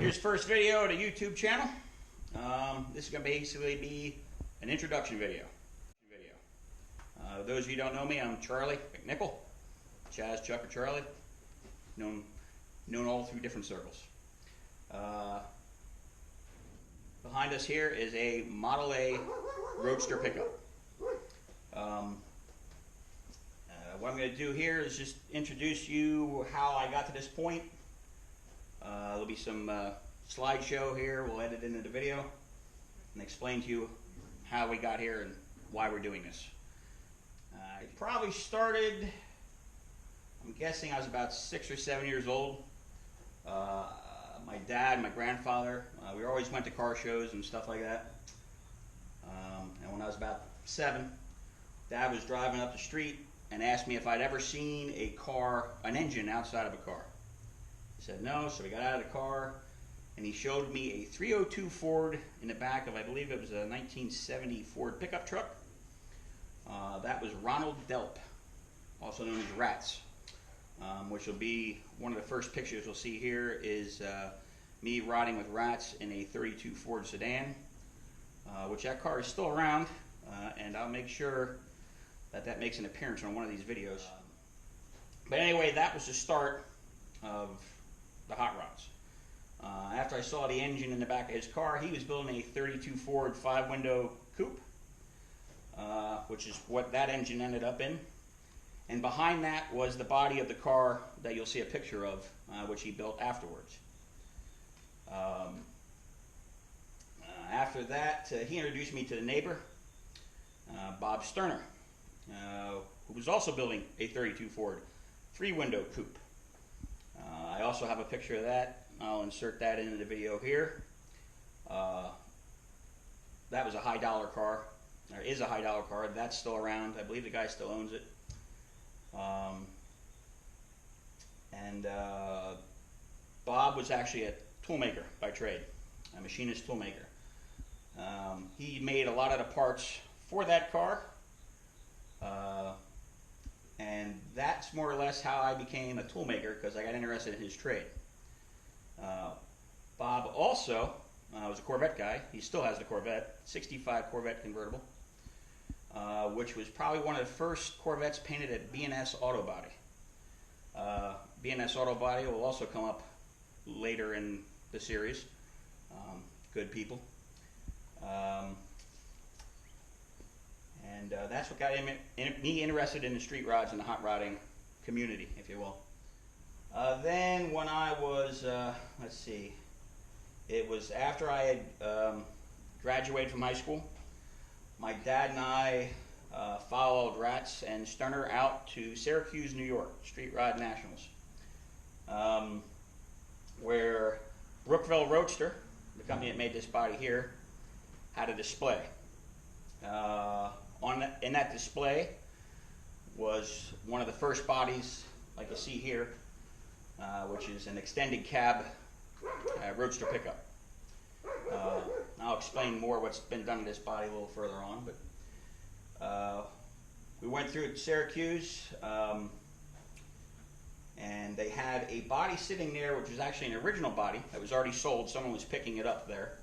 Here's first video to YouTube channel. This is going to basically be an introduction video. Those of you who don't know me, I'm Charlie McNichol, Chaz, Chuck, or Charlie, known all through different circles. Behind us here is a Model A Roadster pickup. What I'm going to do here is just introduce you how I got to this point. There'll be some slideshow here. We'll edit into the video and explain to you how we got here and why we're doing this. I probably started, I'm guessing I was about 6 or 7 years old. My dad, my grandfather, we always went to car shows and stuff like that. And when I was about 7, Dad was driving up the street and asked me if I'd ever seen a car, an engine outside of a car. I said no, so we got out of the car and he showed me a 302 Ford in the back of, I believe it was a 1970 Ford pickup truck. That was Ronald Delp, also known as Rats, which will be one of the first pictures you'll see here is me riding with Rats in a 32 Ford sedan, which that car is still around, and I'll make sure that makes an appearance on one of these videos. But anyway, that was the start of the hot rods. After I saw the engine in the back of his car, he was building a 32 Ford 5-window coupe, which is what that engine ended up in. And behind that was the body of the car that you'll see a picture of, which he built afterwards. After that, he introduced me to the neighbor, Bob Sterner, who was also building a 32 Ford 3-window coupe. I also have a picture of that. I'll insert that into the video here. That was a high dollar car, or is a high dollar car. That's still around. I believe the guy still owns it. Bob was actually a toolmaker by trade, a machinist toolmaker. He made a lot of the parts for that car, and that's more or less how I became a toolmaker, because I got interested in his trade. Bob also was a Corvette guy. He still has the Corvette, 65 Corvette convertible, which was probably one of the first Corvettes painted at B&S Auto Body. B&S Auto Body will also come up later in the series. Good people. That's what got me interested in the street rods and the hot rodding community, if you will. Then when I was, let's see, it was after I had graduated from high school, my dad and I followed Rats and Sterner out to Syracuse, New York, Street Rod Nationals, where Brookville Roadster, the company that made this body here, had a display. In that display was one of the first bodies, like you see here, which is an extended cab Roadster pickup. I'll explain more what's been done to this body a little further on, but we went through it to Syracuse, and they had a body sitting there which was actually an original body that was already sold. Someone was picking it up there.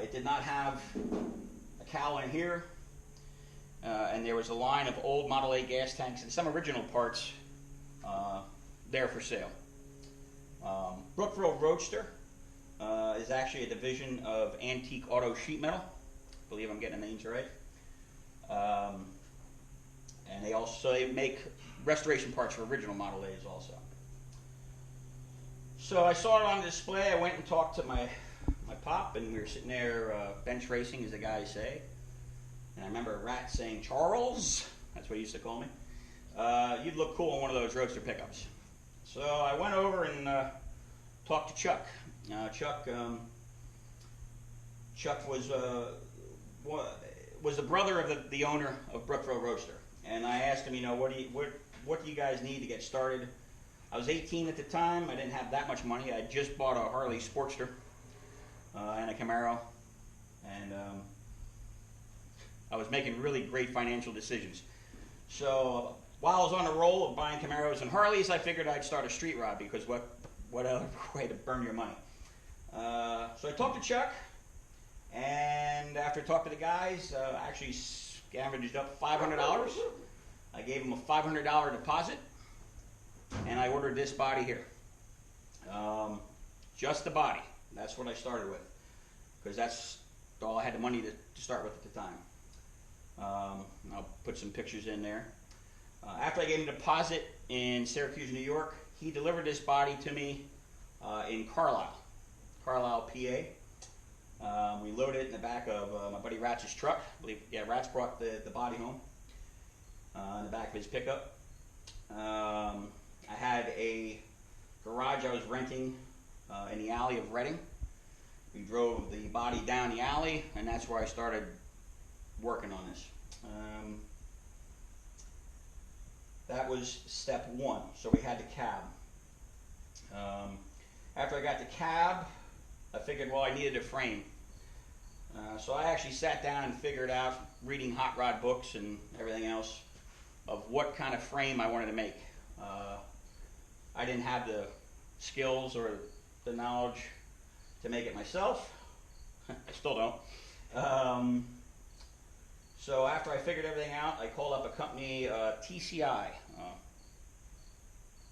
It did not have a cowl in here, and there was a line of old Model A gas tanks and some original parts there for sale. Brookville Roadster is actually a division of Antique Auto Sheet Metal. I believe I'm getting the names right. And they make restoration parts for original Model A's also. So I saw it on display. I went and talked to my pop, and we were sitting there bench racing, as the guys say. And I remember Rat saying, "Charles," that's what he used to call me, "you'd look cool in one of those Roadster pickups." So I went over and talked to Chuck. Chuck was the brother of the owner of Brookville Roadster, and I asked him, what do you guys need to get started? I was 18 at the time. I didn't have that much money. I just bought a Harley Sportster and a Camaro, and I was making really great financial decisions. So while I was on the roll of buying Camaros and Harleys, I figured I'd start a street rod, because what other way to burn your money? So I talked to Chuck, and after talking to the guys, I actually scavenged up $500. I gave him a $500 deposit, and I ordered this body here. Just the body. That's what I started with, because that's all I had the money to start with at the time. I'll put some pictures in there. After I gave him a deposit in Syracuse, New York, he delivered this body to me in Carlisle, PA. We loaded it in the back of my buddy Ratz's truck. I believe, yeah, Ratz brought the body home in the back of his pickup. I had a garage I was renting in the alley of Reading. We drove the body down the alley, and that's where I started working on this. That was step one. So we had the cab. After I got the cab, I figured, well, I needed a frame. So I actually sat down and figured out, reading hot rod books and everything else, of what kind of frame I wanted to make. I didn't have the skills or the knowledge to make it myself. I still don't. So after I figured everything out, I called up a company, TCI,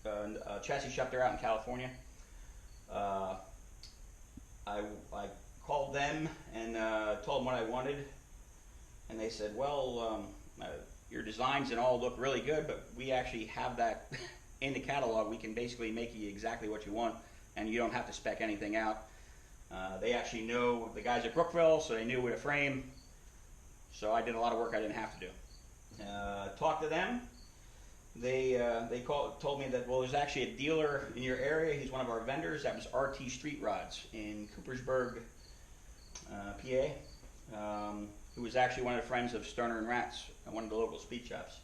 a chassis shop there out in California. I called them and told them what I wanted, and they said, well, your designs and all look really good, but we actually have that in the catalog. We can basically make you exactly what you want, and you don't have to spec anything out. They actually know the guys at Brookville, so they knew where to frame. So I did a lot of work I didn't have to do. Talked to them. They told me that, well, there's actually a dealer in your area. He's one of our vendors. That was RT Street Rods in Coopersburg, PA, who was actually one of the friends of Sterner and Ratz, one of the local speed shops.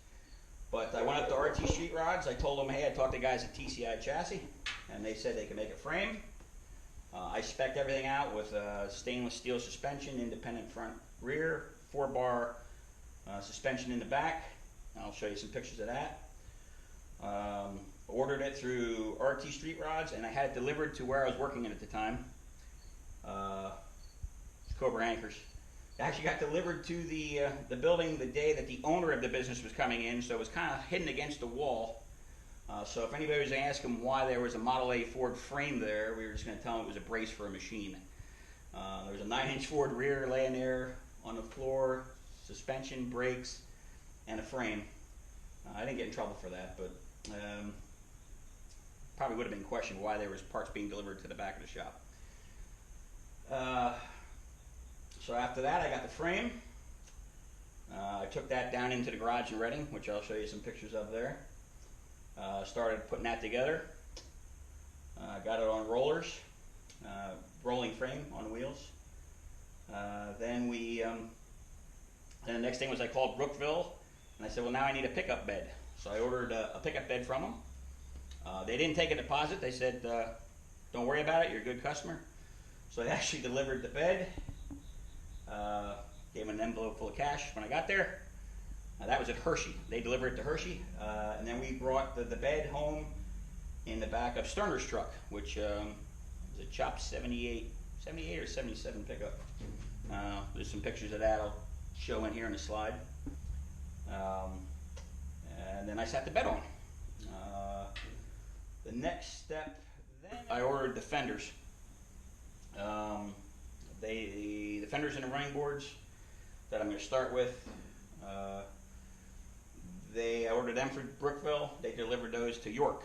But I went up to RT Street Rods. I told them, hey, I talked to guys at TCI Chassis, and they said they could make a frame. I spec'd everything out with stainless steel suspension, independent front rear, 4-bar suspension in the back. I'll show you some pictures of that. Ordered it through RT Street Rods, and I had it delivered to where I was working at the time. Cobra Anchors. It actually got delivered to the building the day that the owner of the business was coming in, so it was kind of hidden against the wall. So if anybody was asking why there was a Model A Ford frame there, we were just going to tell them it was a brace for a machine. There was a 9-inch Ford rear laying there on the floor, suspension, brakes, and a frame. I didn't get in trouble for that, but probably would have been questioned why there was parts being delivered to the back of the shop. So after that, I got the frame. I took that down into the garage in Reading, which I'll show you some pictures of there. Started putting that together. Got it on rollers, rolling frame on wheels. Then the next thing was I called Brookville, and I said, well, now I need a pickup bed. So I ordered a pickup bed from them. They didn't take a deposit. They said, don't worry about it, you're a good customer. So they actually delivered the bed. Gave them an envelope full of cash when I got there. That was at Hershey. They delivered it to Hershey. And then we brought the bed home in the back of Sterner's truck, which was a chopped 78 or 77 pickup. There's some pictures of that I'll show in here in the slide. And then I sat the bed on. The next step, then I ordered the fenders. The fenders and the running boards that I'm going to start with. I ordered them for Brookville. They delivered those to York.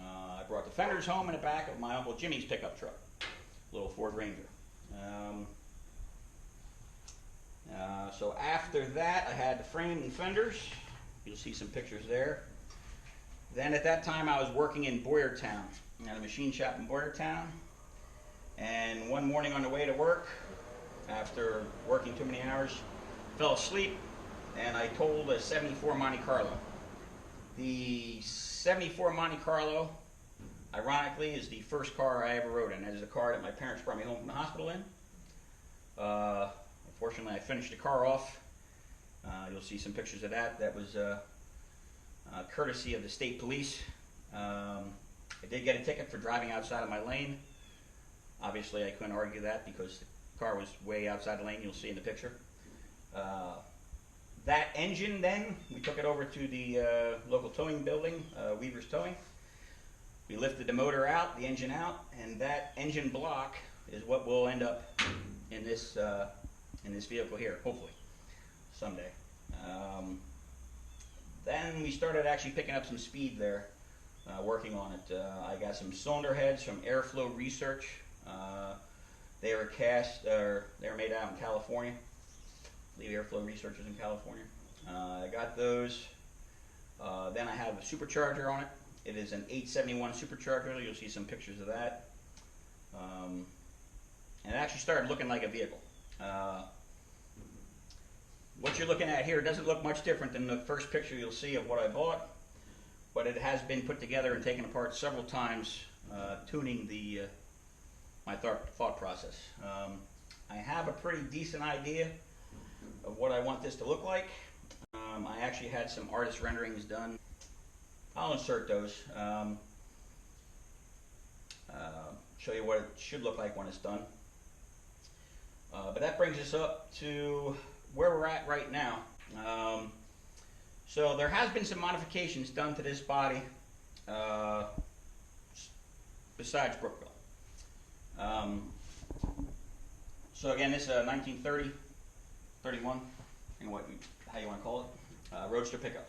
I brought the fenders home in the back of my Uncle Jimmy's pickup truck, little Ford Ranger. So after that, I had the frame and fenders. You'll see some pictures there. Then at that time, I was working in Boyertown, at a machine shop in Boyertown. And one morning on the way to work, after working too many hours, fell asleep, and I told a 74 Monte Carlo. The 74 Monte Carlo, ironically, is the first car I ever rode in. It is a car that my parents brought me home from the hospital in. Unfortunately, I finished the car off. You'll see some pictures of that. That was courtesy of the state police. I did get a ticket for driving outside of my lane. Obviously, I couldn't argue that because the car was way outside the lane. You'll see in the picture. That engine, then we took it over to the local towing building, Weaver's Towing. We lifted the motor out, the engine out, and that engine block is what will end up in this vehicle here, hopefully someday. Then we started actually picking up some speed there, working on it. I got some cylinder heads from Airflow Research. They were they were made out in California. I believe Airflow Research is in California. I got those. Then I have a supercharger on it. It is an 871 supercharger. You'll see some pictures of that. And it actually started looking like a vehicle. What you're looking at here doesn't look much different than the first picture you'll see of what I bought, but it has been put together and taken apart several times, tuning my thought process. I have a pretty decent idea of what I want this to look like. I actually had some artist renderings done. I'll insert those. Show you what it should look like when it's done. But that brings us up to where we're at right now. So there has been some modifications done to this body besides Brookville. So again, this is a 1930, 31, how you want to call it, roadster pickup.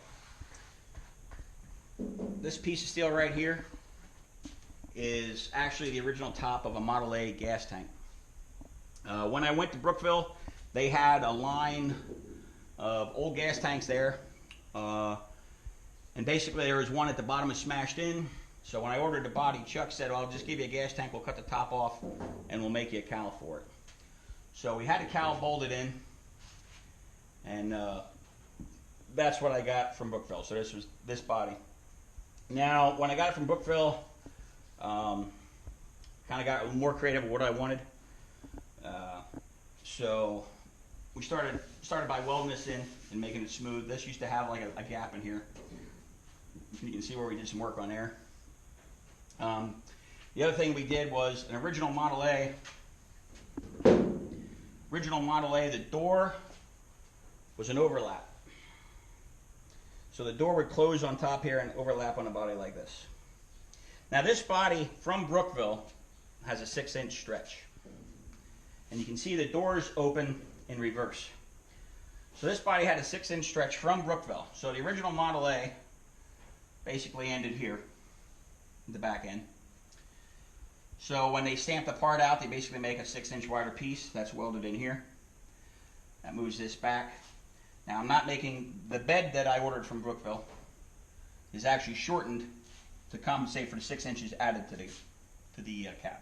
This piece of steel right here is actually the original top of a Model A gas tank. When I went to Brookville, they had a line of old gas tanks there, and basically there was one at the bottom that smashed in. So when I ordered the body, Chuck said, well, I'll just give you a gas tank, we'll cut the top off, and we'll make you a cowl for it. So we had the cowl bolted in, and that's what I got from Brookville. So this was this body. Now, when I got it from Brookville, kind of got more creative with what I wanted. So we started by welding this in and making it smooth. This used to have like a gap in here. You can see where we did some work on there. The other thing we did was an original Model A. The door was an overlap. So the door would close on top here and overlap on the body like this. Now this body from Brookville has a 6-inch stretch. And you can see the doors open in reverse. So this body had a 6-inch stretch from Brookville. So the original Model A basically ended here, the back end. So when they stamp the part out, they basically make a 6-inch wider piece that's welded in here. That moves this back. Now I'm not making, the bed that I ordered from Brookville is actually shortened to compensate for the 6 inches added to the cab.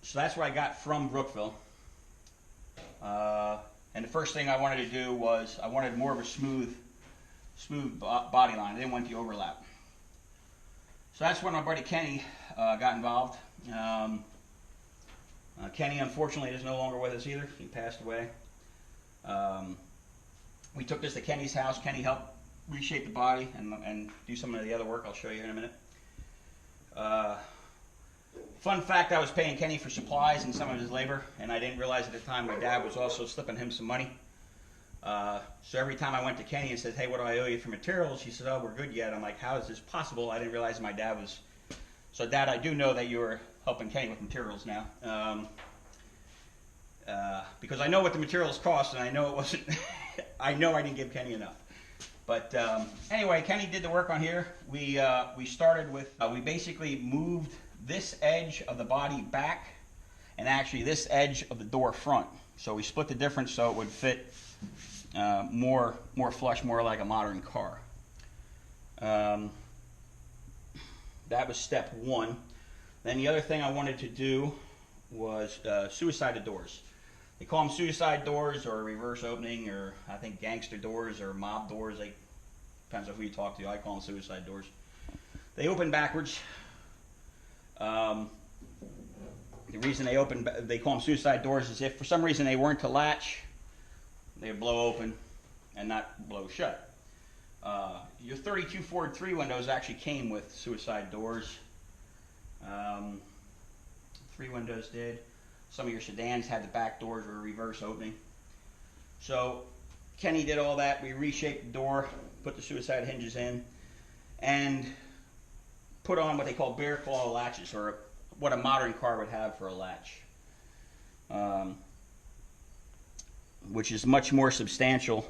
So that's what I got from Brookville. And the first thing I wanted to do was I wanted more of a smooth body line. I didn't want the overlap. So that's when my buddy Kenny got involved. Kenny, unfortunately, is no longer with us either. He passed away. We took this to Kenny's house. Kenny helped reshape the body and do some of the other work. I'll show you in a minute. Fun fact, I was paying Kenny for supplies and some of his labor, and I didn't realize at the time my dad was also slipping him some money. So every time I went to Kenny and said, hey, what do I owe you for materials? He said, oh, we're good yet. I'm like, how is this possible? I didn't realize my dad was... So Dad, I do know that you were helping Kenny with materials now. Because I know what the materials cost, and I know it wasn't... I know I didn't give Kenny enough. But anyway, Kenny did the work on here. We started with... we basically moved this edge of the body back, and actually this edge of the door front. So we split the difference so it would fit more flush, more like a modern car. That was step one. Then the other thing I wanted to do was suicide doors. They call them suicide doors or reverse opening, or I think gangster doors or mob doors. Depends on who you talk to. I call them suicide doors. They open backwards. The reason they call them suicide doors is if for some reason they weren't to latch, they would blow open and not blow shut. Your 32 Ford 3 windows actually came with suicide doors. 3 windows did. Some of your sedans had the back doors were reverse opening. So Kenny did all that. We reshaped the door, put the suicide hinges in, and put on what they call bear claw latches, or what a modern car would have for a latch, which is much more substantial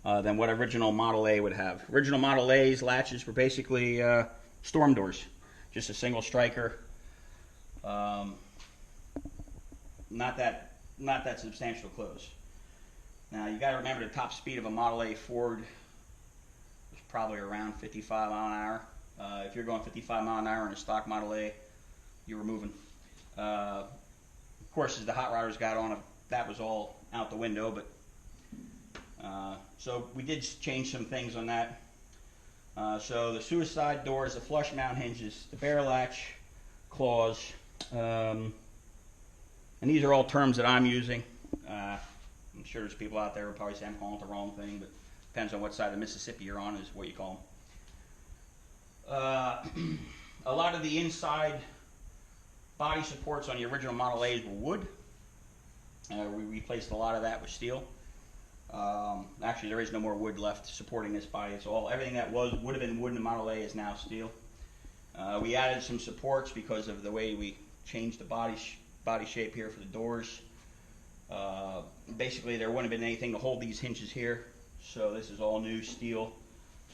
than what original Model A would have. Original Model A's latches were basically storm doors, just a single striker. Not that substantial close. Now you got to remember the top speed of a Model A Ford was probably around 55 mile an hour. If you're going 55 mile an hour in a stock Model A, you were moving. Of course, as the hot rodders got on, that was all out the window. But so we did change some things on that. So the suicide doors, the flush mount hinges, the bear latch claws, and these are all terms that I'm using. I'm sure there's people out there who probably say I'm calling it the wrong thing, but depends on what side of the Mississippi you're on is what you call them. A lot of the inside body supports on the original Model A's were wood. We replaced a lot of that with steel. Actually, there is no more wood left supporting this body. It's all, everything that would have been wood in the Model A is now steel. We added some supports because of the way we changed the body shape here for the doors. Basically, there wouldn't have been anything to hold these hinges here, so this is all new steel.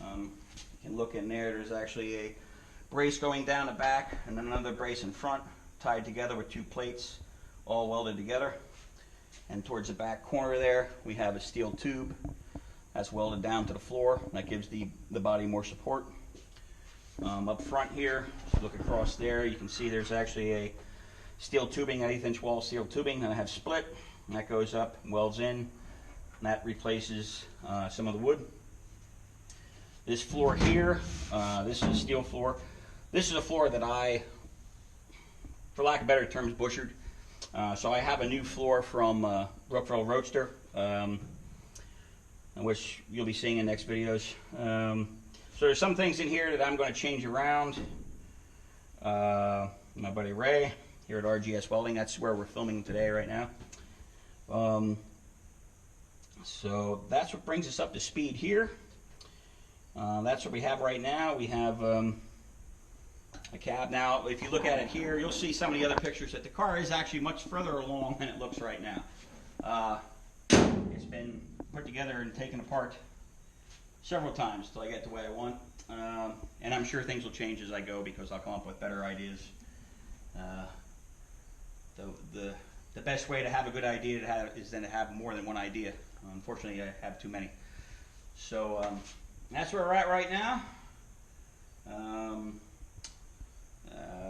You can look in there. There's actually a brace going down the back and then another brace in front, tied together with 2 plates, all welded together. And towards the back corner there, we have a steel tube that's welded down to the floor. That gives the body more support. Up front here, look across there, you can see there's actually a steel tubing, 1/8 inch wall steel tubing that I have split. And that goes up, welds in, and that replaces some of the wood. This floor here, this is a steel floor. This is a floor that I, for lack of better terms, butchered. So I have a new floor from Brookville Roadster, which you'll be seeing in next videos. So there's some things in here that I'm going to change around. My buddy Ray here at RGS Welding, that's where we're filming today right now. So that's what brings us up to speed here. That's what we have right now. We have a cab. Now, if you look at it here, you'll see some of the other pictures that the car is actually much further along than it looks right now. It's been put together and taken apart several times till I get the way I want. And I'm sure things will change as I go because I'll come up with better ideas. The best way to have a good idea is then to have more than one idea. Unfortunately, I have too many. So that's where we're at right now.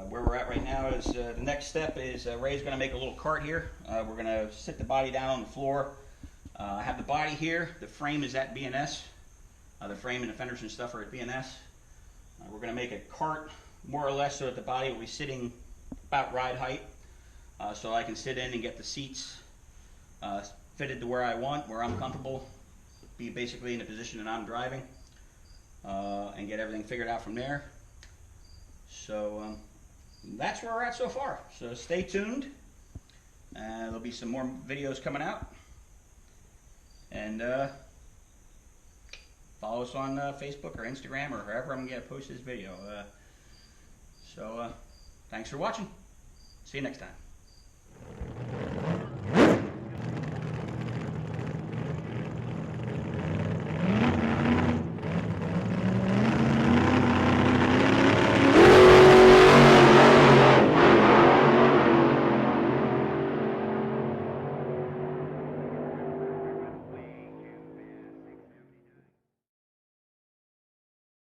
Where we're at right now is the next step is Ray's going to make a little cart here. We're going to sit the body down on the floor. I have the body here. The frame is at B&S. The frame and the fenders and stuff are at B&S. We're going to make a cart more or less so that the body will be sitting about ride height, so I can sit in and get the seats fitted to where I want, where I'm comfortable, be basically in the position that I'm driving, and get everything figured out from there. So that's where we're at so far. So stay tuned. There'll be some more videos coming out. And follow us on Facebook or Instagram or wherever I'm going to post this video. So thanks for watching. See you next time.